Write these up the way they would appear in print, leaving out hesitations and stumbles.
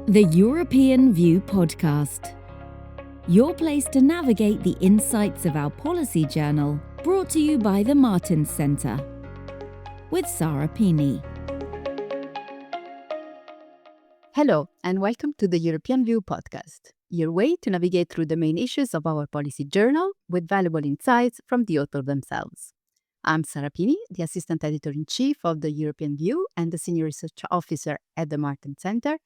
The European View Podast. Your place to navigate the insights of our policy journal, brought to you by the Martens Centre. With Sara Pini. Hello, and welcome to the European View Podcast, your way to navigate through the main issues of our policy journal with valuable insights from the author themselves. I'm Sara Pini, the Assistant Editor-in-Chief of the European View and the Senior Research Officer at the Martens Centre.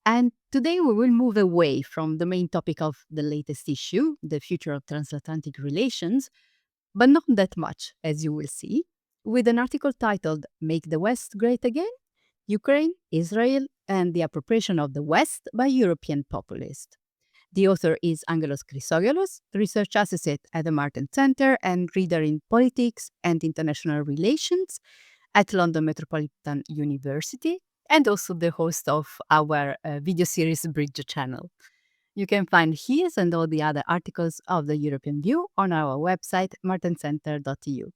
And today we will move away from the main topic of the latest issue, the future of transatlantic relations, but not that much, as you will see, with an article titled Make the West Great Again? Ukraine, Israel, and the Appropriation of the West by European Populists. The author is Angelos Chryssogelos, research associate at the Martens Centre and reader in politics and international relations at London Metropolitan University, and also the host of our video series Bridge Channel. You can find his and all the other articles of the European View on our website, martencentre.eu.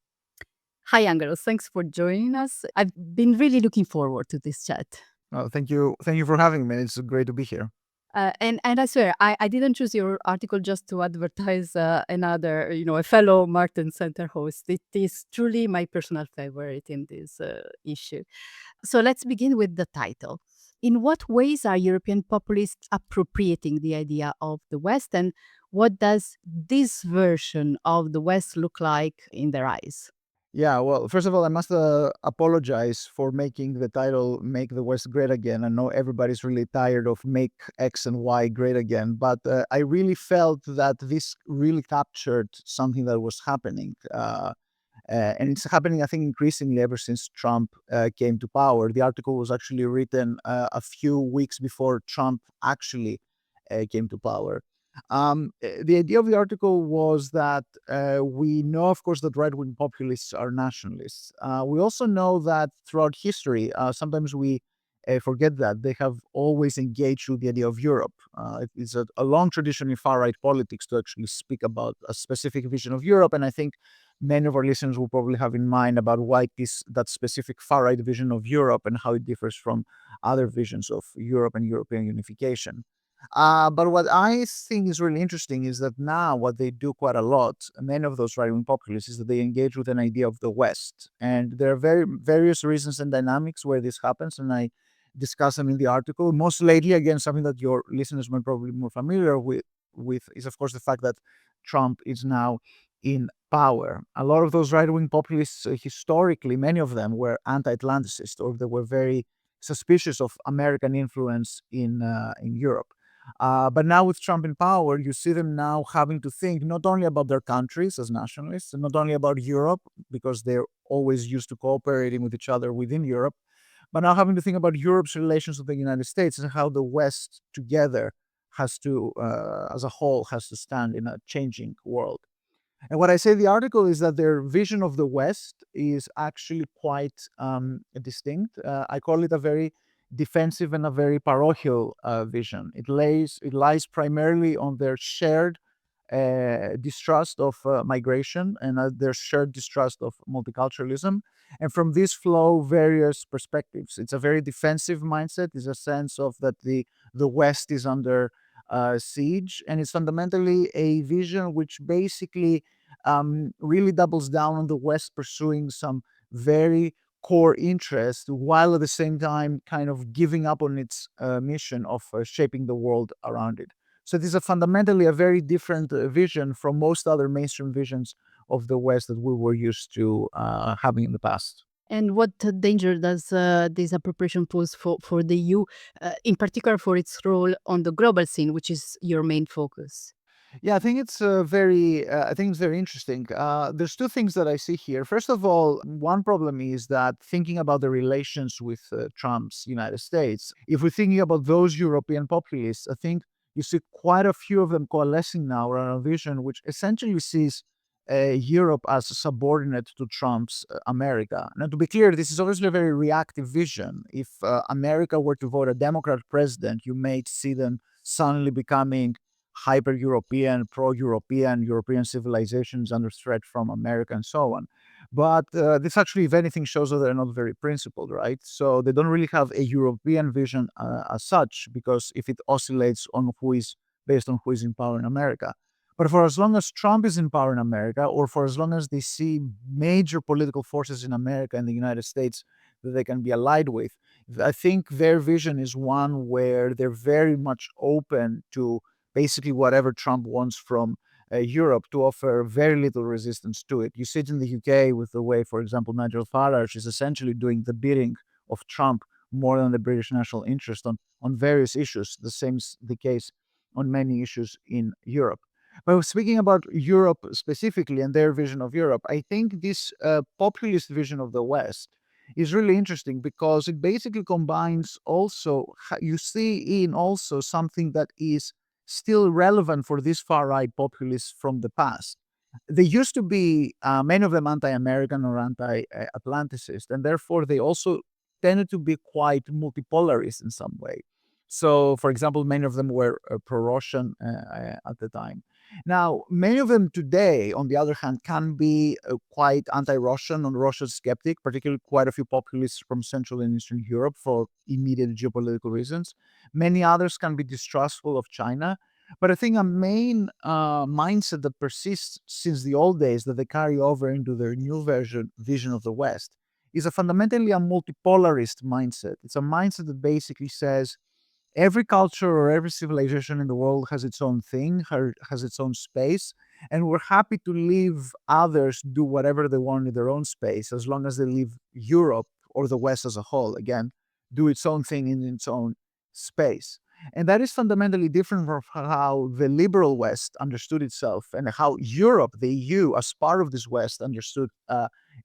Hi, Angelos. Thanks for joining us. I've been really looking forward to this chat. Oh, thank you. Thank you for having me. It's great to be here. And I swear, I didn't choose your article just to advertise another, a fellow Martens Centre host. It is truly my personal favorite in this issue. So let's begin with the title. In what ways are European populists appropriating the idea of the West, and what does this version of the West look like in their eyes? Yeah, well, first of all, I must apologize for making the title Make the West Great Again. I know everybody's really tired of Make X and Y Great Again, but I really felt that this really captured something that was happening. And it's happening, I think, increasingly ever since Trump came to power. The article was actually written a few weeks before Trump actually came to power. The idea of the article was that we know, of course, that right-wing populists are nationalists. We also know that throughout history, sometimes we forget that they have always engaged with the idea of Europe. It's a long tradition in far-right politics to actually speak about a specific vision of Europe, and I think many of our listeners will probably have in mind about why that specific far-right vision of Europe and how it differs from other visions of Europe and European unification. But what I think is really interesting is that now what they do quite a lot, many of those right-wing populists, is that they engage with an idea of the West. And there are various reasons and dynamics where this happens, and I discuss them in the article. Most lately, again, something that your listeners might probably be more familiar with is, of course, the fact that Trump is now in power. A lot of those right-wing populists, historically, many of them were anti-Atlanticist, or they were very suspicious of American influence in Europe. But now with Trump in power, you see them now having to think not only about their countries as nationalists, and not only about Europe, because they're always used to cooperating with each other within Europe, but now having to think about Europe's relations with the United States and how the West together has to, as a whole, has to stand in a changing world. And what I say in the article is that their vision of the West is actually quite distinct. I call it a very defensive and a very parochial vision. It lies primarily on their shared distrust of migration and their shared distrust of multiculturalism. And from this flow various perspectives. It's a very defensive mindset. It's a sense of that the West is under siege, and it's fundamentally a vision which basically really doubles down on the West pursuing some very core interest, while at the same time kind of giving up on its mission of shaping the world around it. So this is fundamentally a very different vision from most other mainstream visions of the West that we were used to having in the past. And what danger does this appropriation pose for the EU, in particular for its role on the global scene, which is your main focus? Yeah, I think it's very interesting. There's two things that I see here. First of all, one problem is that thinking about the relations with Trump's United States, if we're thinking about those European populists, I think you see quite a few of them coalescing now around a vision which essentially sees Europe as subordinate to Trump's America. Now, to be clear, this is obviously a very reactive vision. If America were to vote a Democrat president, you may see them suddenly becoming hyper-European, pro-European, European civilizations under threat from America and so on. But this actually, if anything, shows that they're not very principled, right? So they don't really have a European vision as such, because if it oscillates on who is based on who is in power in America. But for as long as Trump is in power in America, or for as long as they see major political forces in America and the United States that they can be allied with, I think their vision is one where they're very much open to basically whatever Trump wants from Europe, to offer very little resistance to it. You see it in the UK with the way, for example, Nigel Farage is essentially doing the bidding of Trump more than the British national interest on various issues. The same is the case on many issues in Europe. But speaking about Europe specifically and their vision of Europe, I think this populist vision of the West is really interesting, because it basically combines also, you see in also something that is still relevant for these far right populists from the past. They used to be, many of them, anti-American or anti-Atlanticist, and therefore they also tended to be quite multipolarist in some way. So, for example, many of them were pro-Russian at the time. Now, many of them today, on the other hand, can be quite anti-Russian and Russian skeptic, particularly quite a few populists from Central and Eastern Europe for immediate geopolitical reasons. Many others can be distrustful of China. But I think a main mindset that persists since the old days, that they carry over into their new vision of the West, is a fundamentally a multipolarist mindset. It's a mindset that basically says every culture or every civilization in the world has its own thing, has its own space, and we're happy to leave others do whatever they want in their own space, as long as they leave Europe or the West as a whole, again, do its own thing in its own space. And that is fundamentally different from how the liberal West understood itself, and how Europe, the EU, as part of this West, understood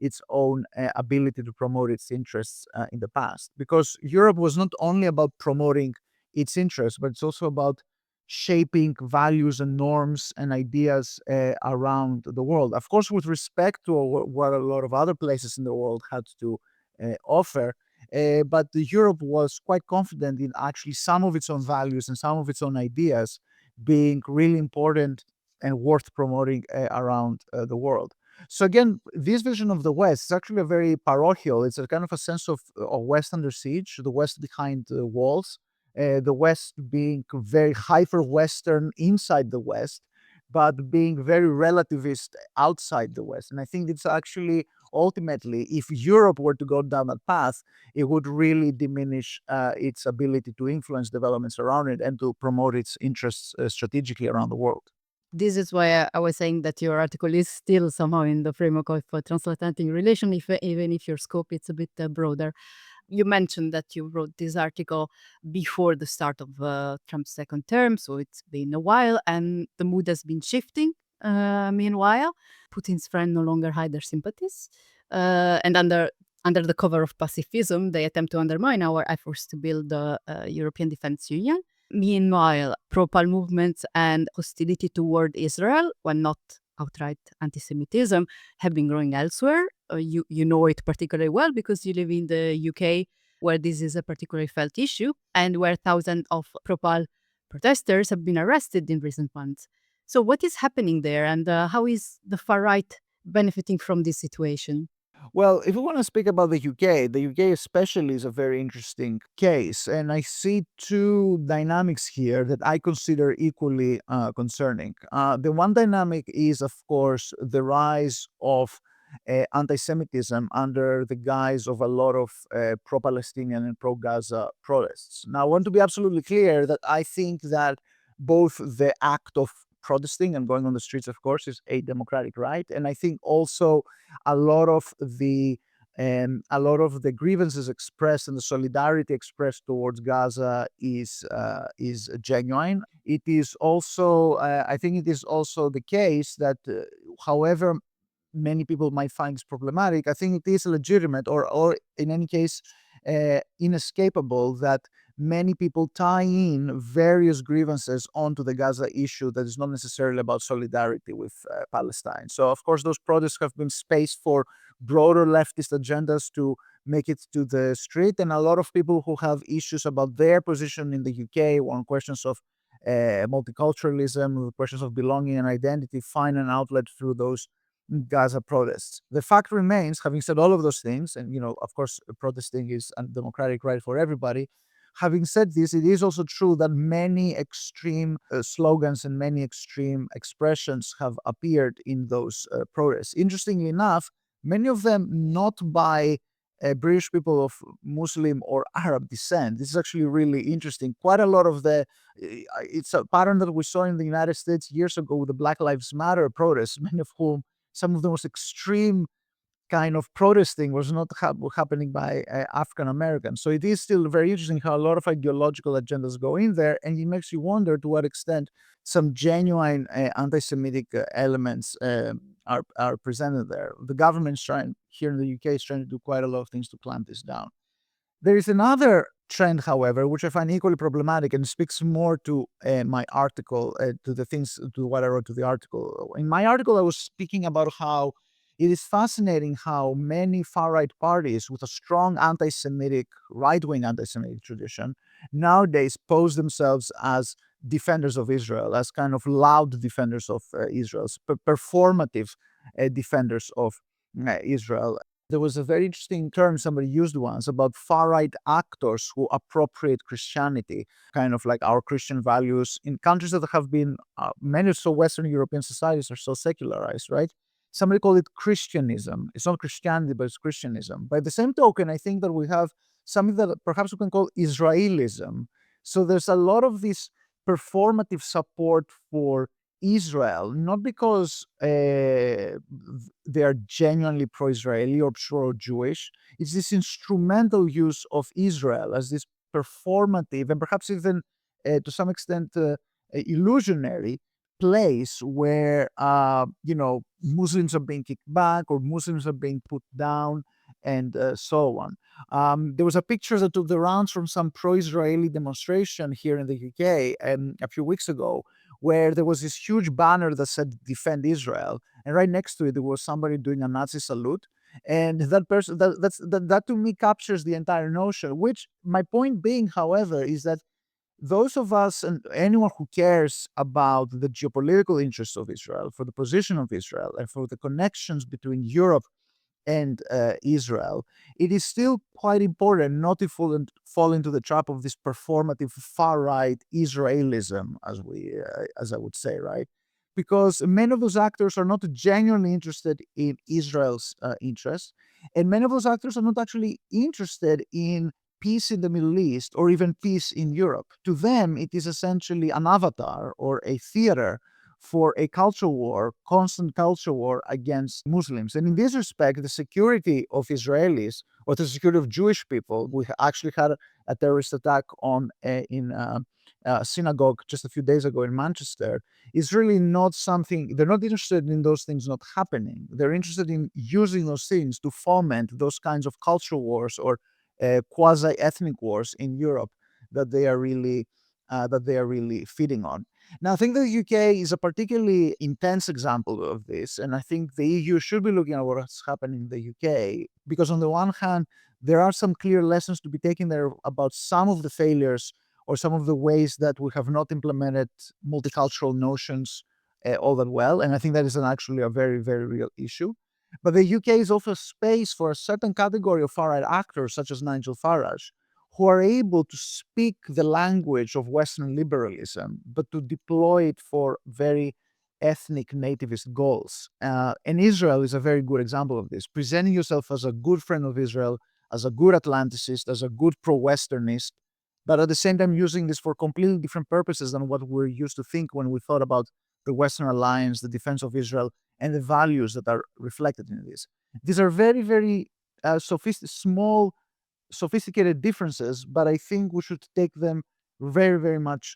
its own ability to promote its interests in the past. Because Europe was not only about promoting its interests, but it's also about shaping values and norms and ideas around the world. Of course, with respect to what a lot of other places in the world had to offer, but Europe was quite confident in actually some of its own values and some of its own ideas being really important and worth promoting around the world. So again, this vision of the West is actually a very parochial. It's a kind of a sense of West under siege, the West behind walls, the West being very hyper-Western inside the West, but being very relativist outside the West. And I think it's actually ultimately, if Europe were to go down that path, it would really diminish its ability to influence developments around it and to promote its interests strategically around the world. This is why I was saying that your article is still somehow in the framework of a transatlantic relation, even if your scope is a bit broader. You mentioned that you wrote this article before the start of Trump's second term, so it's been a while, and the mood has been shifting. Meanwhile, Putin's friends no longer hide their sympathies, and under the cover of pacifism, they attempt to undermine our efforts to build the European Defense Union. Meanwhile, pro-Pal movements and hostility toward Israel, when not outright anti-Semitism, have been growing elsewhere. You know it particularly well because you live in the UK, where this is a particularly felt issue, and where thousands of pro-Pal protesters have been arrested in recent months. So what is happening there, and how is the far right benefiting from this situation? Well, if we want to speak about the UK especially is a very interesting case. And I see two dynamics here that I consider equally concerning. The one dynamic is, of course, the rise of anti Semitism under the guise of a lot of pro Palestinian and pro Gaza protests. Now, I want to be absolutely clear that I think that both the act of protesting and going on the streets, of course, is a democratic right. And I think also a lot of the grievances expressed and the solidarity expressed towards Gaza is genuine. It is also, I think, it is also the case that, however many people might find this problematic, I think it is legitimate, or in any case, inescapable, that many people tie in various grievances onto the Gaza issue that is not necessarily about solidarity with Palestine. So, of course, those protests have been space for broader leftist agendas to make it to the street, and a lot of people who have issues about their position in the UK on questions of multiculturalism, questions of belonging and identity, find an outlet through those Gaza protests. The fact remains, having said all of those things, and of course, protesting is a democratic right for everybody. Having said this, it is also true that many extreme slogans and many extreme expressions have appeared in those protests. Interestingly enough, many of them not by British people of Muslim or Arab descent. This is actually really interesting. Quite a lot of it's a pattern that we saw in the United States years ago with the Black Lives Matter protests, many of whom, some of the most extreme kind of protesting was not happening by African Americans. So it is still very interesting how a lot of ideological agendas go in there, and it makes you wonder to what extent some genuine anti-Semitic elements are presented there. The government's trying here in the UK is trying to do quite a lot of things to clamp this down. There is another trend, however, which I find equally problematic and speaks more to my article, to what I wrote to the article. In my article, I was speaking about how it is fascinating how many far-right parties with a strong anti-Semitic, right-wing anti-Semitic tradition nowadays pose themselves as defenders of Israel, as kind of loud defenders of Israel, performative defenders of Israel. There was a very interesting term somebody used once about far-right actors who appropriate Christianity, kind of like our Christian values in countries that have been, many so Western European societies are so secularized, right? Somebody called it Christianism. It's not Christianity, but it's Christianism. By the same token, I think that we have something that perhaps we can call Israelism. So there's a lot of this performative support for Israel, not because they are genuinely pro-Israeli or pro-Jewish. It's this instrumental use of Israel as this performative and perhaps even to some extent illusionary place where Muslims are being kicked back or Muslims are being put down and so on. There was a picture that took the rounds from some pro-Israeli demonstration here in the UK a few weeks ago, where there was this huge banner that said "Defend Israel," and right next to it there was somebody doing a Nazi salute. And that person, that to me captures the entire notion. Which my point being, however, is that those of us and anyone who cares about the geopolitical interests of Israel, for the position of Israel, and for the connections between Europe and Israel, it is still quite important not to fall into the trap of this performative far-right Israelism, as I would say, right? Because many of those actors are not genuinely interested in Israel's interests, and many of those actors are not actually interested in peace in the Middle East or even peace in Europe. To them, it is essentially an avatar or a theater for a culture war, constant culture war against Muslims. And in this respect, the security of Israelis or the security of Jewish people, we actually had a terrorist attack in a synagogue just a few days ago in Manchester, is really not something, they're not interested in those things not happening. They're interested in using those things to foment those kinds of cultural wars or quasi-ethnic wars in Europe that they are really feeding on. Now, I think the UK is a particularly intense example of this, and I think the EU should be looking at what's happening in the UK, because on the one hand, there are some clear lessons to be taken there about some of the failures or some of the ways that we have not implemented multicultural notions all that well, and I think that is actually a very, very real issue. But the UK is also a space for a certain category of far-right actors, such as Nigel Farage, who are able to speak the language of Western liberalism, but to deploy it for very ethnic nativist goals. And Israel is a very good example of this. Presenting yourself as a good friend of Israel, as a good Atlanticist, as a good pro-Westernist, but at the same time using this for completely different purposes than what we're used to think when we thought about the Western alliance, the defense of Israel, and the values that are reflected in this. These are very, very small, sophisticated differences, but I think we should take them very, very much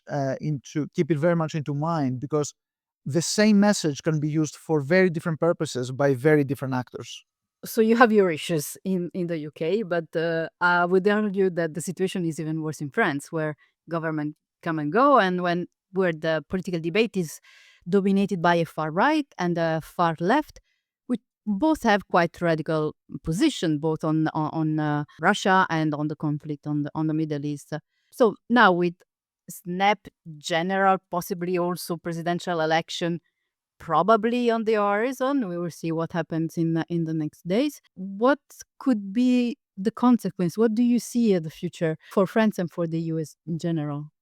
keep it very much into mind, because the same message can be used for very different purposes by very different actors. So you have your issues in the UK, but I would argue that the situation is even worse in France, where government come and go, and where the political debate is dominated by a far right and a far left, which both have quite radical position, both on Russia and on the conflict on the Middle East. So now with snap general, possibly also presidential election probably on the horizon. We will see what happens in the next days. What could be the consequence? What do you see in the future for France and for the US in general?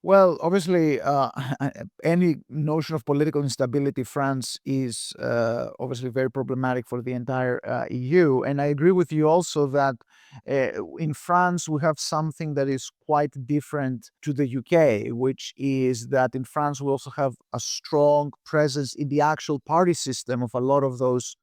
Well, obviously, any notion of political instability, France is obviously very problematic for the entire EU. And I agree with you also that in France, we have something that is quite different to the UK, which is that in France, we also have a strong presence in the actual party system of a lot of those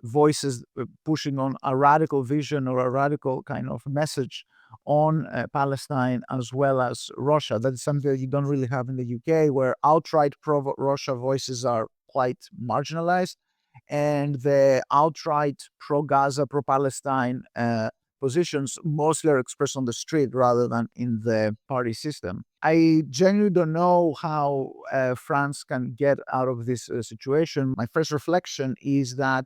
voices pushing on a radical vision or a radical kind of message on Palestine as well as Russia. That is something that you don't really have in the UK, where outright pro Russia voices are quite marginalized, and the outright pro Gaza, pro Palestine positions mostly are expressed on the street rather than in the party system. I genuinely don't know how France can get out of this situation. My first reflection is that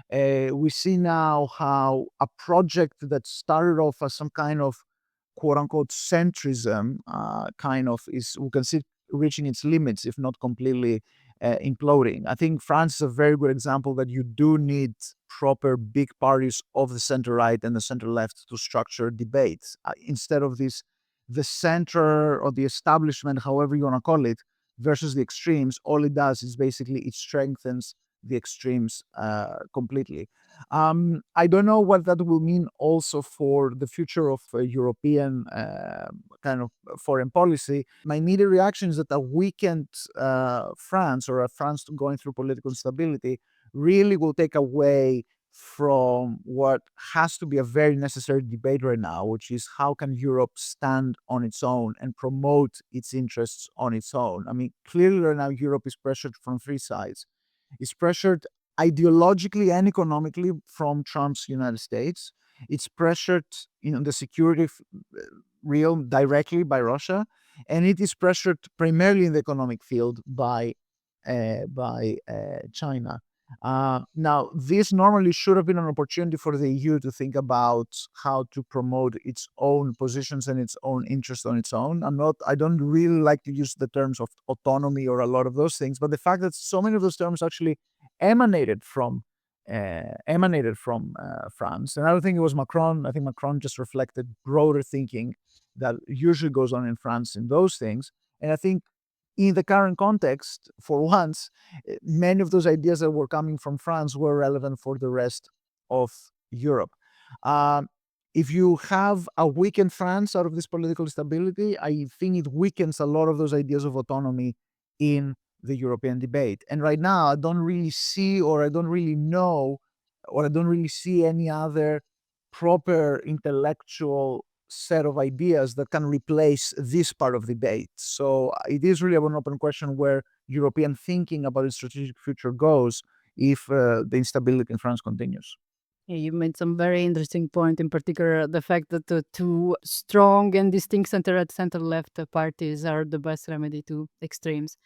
we see now how a project that started off as some kind of quote unquote centrism kind of is, we can see it reaching its limits, if not completely imploding. I think France is a very good example that you do need proper big parties of the center right and the center left to structure debates instead of this the center or the establishment, however you want to call it, versus the extremes. All it does is basically it strengthens the extremes completely. I don't know what that will mean also for the future of European kind of foreign policy. My immediate reaction is that a weakened France or a France going through political instability really will take away from what has to be a very necessary debate right now, which is how can Europe stand on its own and promote its interests on its own. I mean, clearly right now Europe is pressured from three sides. It's pressured ideologically and economically from Trump's United States. It's pressured in the security realm directly by Russia, and it is pressured primarily in the economic field by China. Now, this normally should have been an opportunity for the EU to think about how to promote its own positions and its own interests on its own. I don't really like to use the terms of autonomy or a lot of those things, but the fact that so many of those terms actually emanated from France. And I don't think it was Macron. I think Macron just reflected broader thinking that usually goes on in France in those things. And I think in the current context, for once, many of those ideas that were coming from France were relevant for the rest of Europe. Um, if you have a weakened France out of this political stability, I think it weakens a lot of those ideas of autonomy in the European debate. And right now, I don't really see, or I don't really know, or I don't really see any other proper intellectual set of ideas that can replace this part of the debate. So it is really an open question where European thinking about its strategic future goes if the instability in France continues. Yeah, you made some very interesting point, in particular the fact that the two strong and distinct center-right, center-left parties are the best remedy to extremes.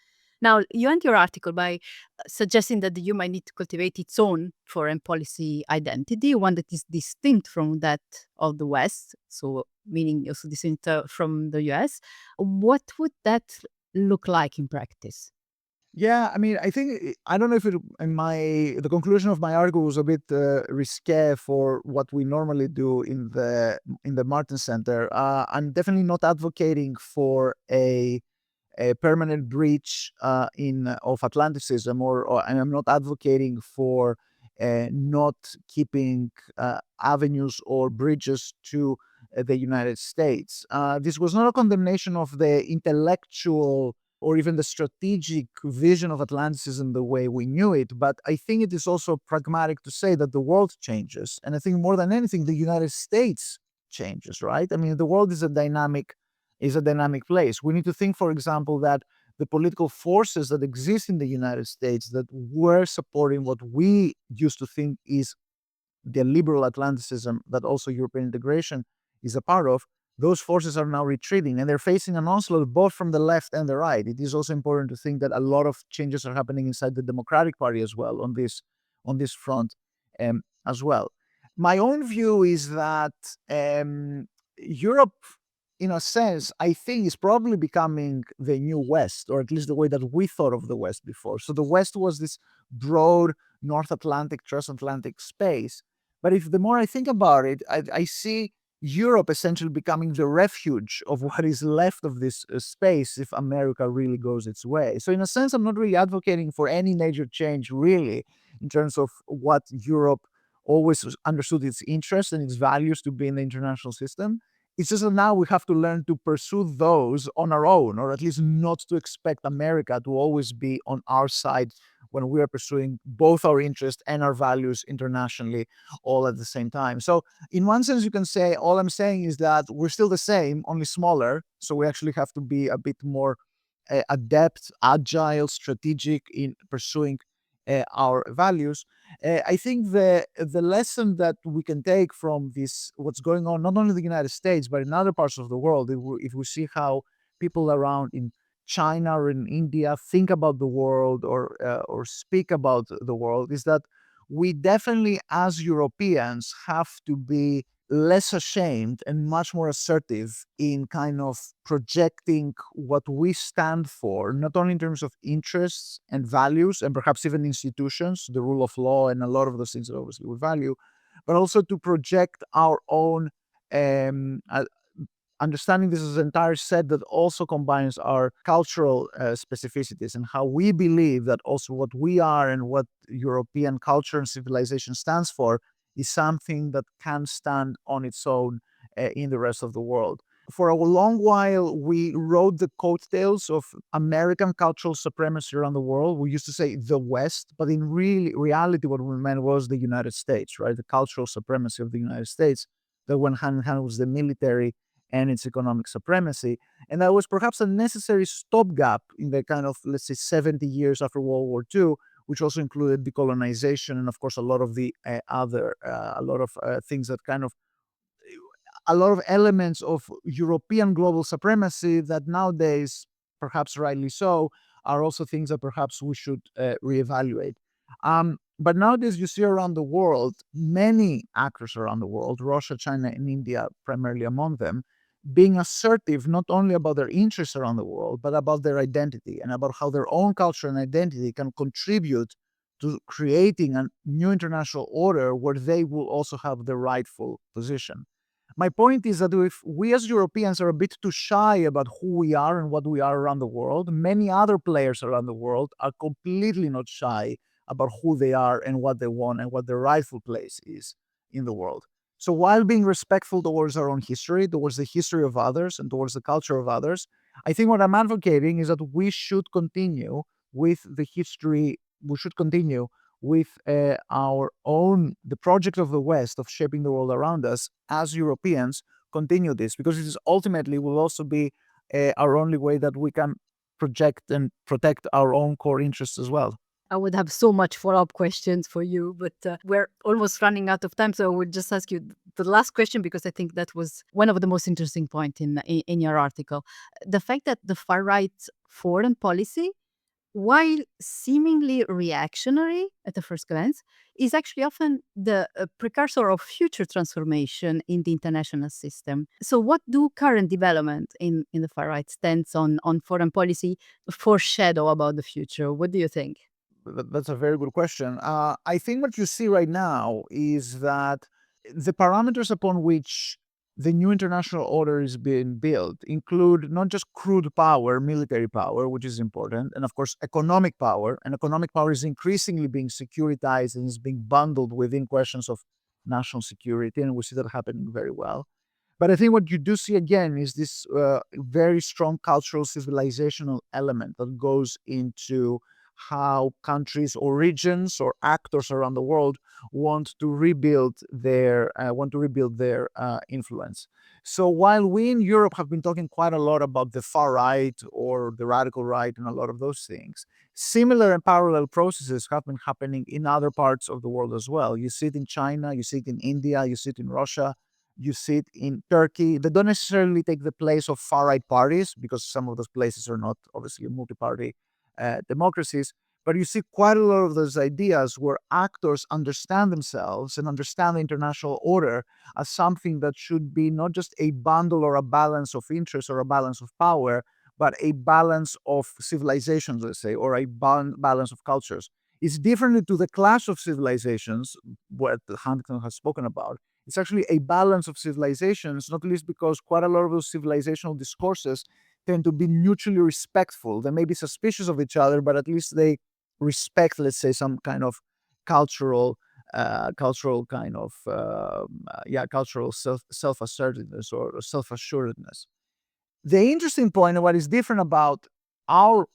Now, you end your article by suggesting that the EU might need to cultivate its own foreign policy identity, one that is distinct from that of the West, so meaning also distinct from the US. What would that look like in practice? Yeah, I mean, I think I don't know if the conclusion of my article was a bit risque for what we normally do in the Martens Centre. I'm definitely not advocating for a permanent breach of Atlanticism, and I'm not advocating for not keeping avenues or bridges to the United States. This was not a condemnation of the intellectual or even the strategic vision of Atlanticism the way we knew it, but I think it is also pragmatic to say that the world changes, and I think more than anything, the United States changes. Right? I mean, the world is a dynamic place. We need to think, for example, that the political forces that exist in the United States that were supporting what we used to think is the liberal Atlanticism that also European integration is a part of, those forces are now retreating and they're facing an onslaught both from the left and the right. It is also important to think that a lot of changes are happening inside the Democratic Party as well on this front as well. My own view is that Europe in a sense, I think is probably becoming the new West, or at least the way that we thought of the West before. So the West was this broad North Atlantic, transatlantic space. But if the more I think about it, I see Europe essentially becoming the refuge of what is left of this space if America really goes its way. So in a sense, I'm not really advocating for any major change, really, in terms of what Europe always understood its interests and its values to be in the international system. It's just that now we have to learn to pursue those on our own, or at least not to expect America to always be on our side when we are pursuing both our interests and our values internationally all at the same time. So, in one sense, you can say all I'm saying is that we're still the same, only smaller. So, we actually have to be a bit more adept, agile, strategic in pursuing our values. I think the lesson that we can take from this, what's going on, not only in the United States but in other parts of the world, if we see how people around in China or in India think about the world or speak about the world, is that we definitely, as Europeans, have to be less ashamed and much more assertive in kind of projecting what we stand for, not only in terms of interests and values and perhaps even institutions, the rule of law and a lot of those things that obviously we value, but also to project our own understanding this as an entire set that also combines our cultural specificities and how we believe that also what we are and what European culture and civilization stands for is something that can stand on its own in the rest of the world. For a long while, we rode the coattails of American cultural supremacy around the world. We used to say the West, but in reality, what we meant was the United States, right? The cultural supremacy of the United States that went hand in hand with the military and its economic supremacy. And that was perhaps a necessary stopgap in the kind of, let's say, 70 years after World War II, which also included decolonization and, of course, a lot of the things that kind of a lot of elements of European global supremacy that nowadays, perhaps rightly so, are also things that perhaps we should reevaluate. But nowadays, you see around the world, many actors around the world, Russia, China, and India primarily among them, being assertive not only about their interests around the world, but about their identity and about how their own culture and identity can contribute to creating a new international order where they will also have the rightful position. My point is that if we as Europeans are a bit too shy about who we are and what we are around the world, many other players around the world are completely not shy about who they are and what they want and what their rightful place is in the world. So while being respectful towards our own history, towards the history of others, and towards the culture of others, I think what I'm advocating is that we should continue with the history, we should continue with the project of the West of shaping the world around us as Europeans, continue this, because it is ultimately will also be our only way that we can project and protect our own core interests as well. I would have so much follow-up questions for you, but we're almost running out of time. So I would just ask you the last question, because I think that was one of the most interesting points in your article. The fact that the far right foreign policy, while seemingly reactionary at the first glance, is actually often the precursor of future transformation in the international system. So what do current development in the far right stance on foreign policy foreshadow about the future? What do you think? That's a very good question. I think what you see right now is that the parameters upon which the new international order is being built include not just crude power, military power, which is important, and of course, economic power. And economic power is increasingly being securitized and is being bundled within questions of national security. And we see that happening very well. But I think what you do see again is this very strong cultural civilizational element that goes into how countries or regions or actors around the world want to rebuild their influence. So while we in Europe have been talking quite a lot about the far right or the radical right and a lot of those things, similar and parallel processes have been happening in other parts of the world as well. You see it in China, you see it in India, you see it in Russia, you see it in Turkey. They don't necessarily take the place of far right parties because some of those places are not obviously multi-party democracies, But you see quite a lot of those ideas where actors understand themselves and understand the international order as something that should be not just a bundle or a balance of interests or a balance of power, but a balance of civilizations, let's say, or a balance of cultures. It's different to the clash of civilizations, what Huntington has spoken about. It's actually a balance of civilizations, not least because quite a lot of those civilizational discourses tend to be mutually respectful. They may be suspicious of each other, but at least they respect, let's say, some kind of cultural cultural self-assertiveness or self-assuredness. The interesting point and what is different about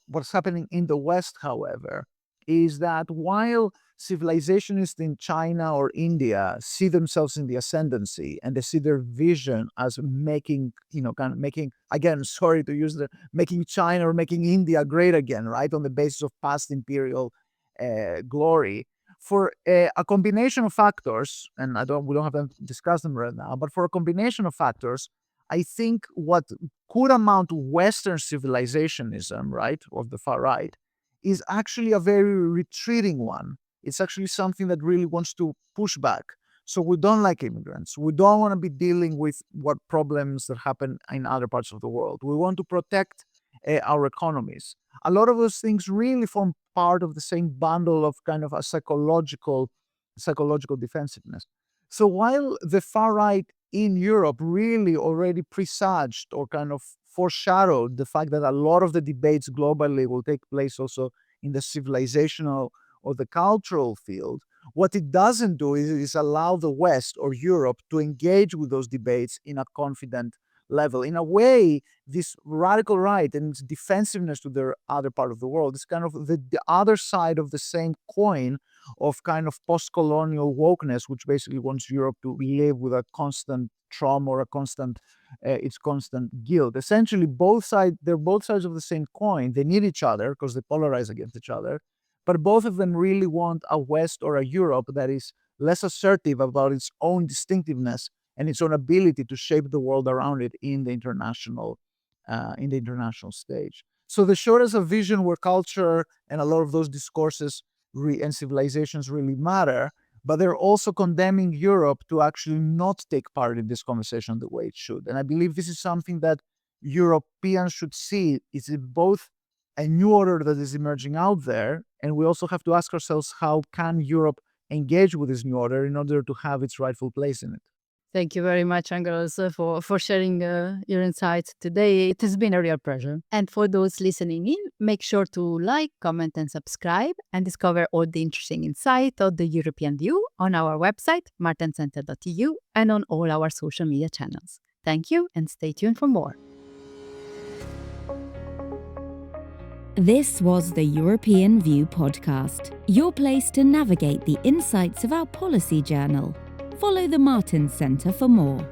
what's happening in the West, however, is that while civilizationists in China or India see themselves in the ascendancy and they see their vision as making, again, sorry to use making China or making India great again, right, on the basis of past imperial glory, for a combination of factors, and we don't have to discuss them right now, but for a combination of factors, I think what could amount to Western civilizationism, right, of the far right, is actually a very retreating one. It's actually something that really wants to push back. So we don't like immigrants. We don't want to be dealing with what problems that happen in other parts of the world. We want to protect our economies. A lot of those things really form part of the same bundle of kind of a psychological defensiveness. So while the far right in Europe really already presaged or kind of foreshadowed the fact that a lot of the debates globally will take place also in the civilizational or the cultural field, what it doesn't do is allow the West or Europe to engage with those debates in a confident level. In a way, this radical right and its defensiveness to the other part of the world is kind of the other side of the same coin of kind of post-colonial wokeness, which basically wants Europe to live with a constant trauma or a constant guilt. Essentially, they're both sides of the same coin. They need each other because they polarize against each other, but both of them really want a West or a Europe that is less assertive about its own distinctiveness and its own ability to shape the world around it in the international stage. So the short is a vision where culture and a lot of those discourses and civilizations really matter, but they're also condemning Europe to actually not take part in this conversation the way it should. And I believe this is something that Europeans should see. Is both a new order that is emerging out there, and we also have to ask ourselves, how can Europe engage with this new order in order to have its rightful place in it? Thank you very much, Angelos, for sharing your insights today. It has been a real pleasure. And for those listening in, make sure to like, comment, and subscribe, and discover all the interesting insight of the European View on our website, martenscentre.eu, and on all our social media channels. Thank you, and stay tuned for more. This was the European View Podcast, your place to navigate the insights of our policy journal. Follow the Martens Centre for more.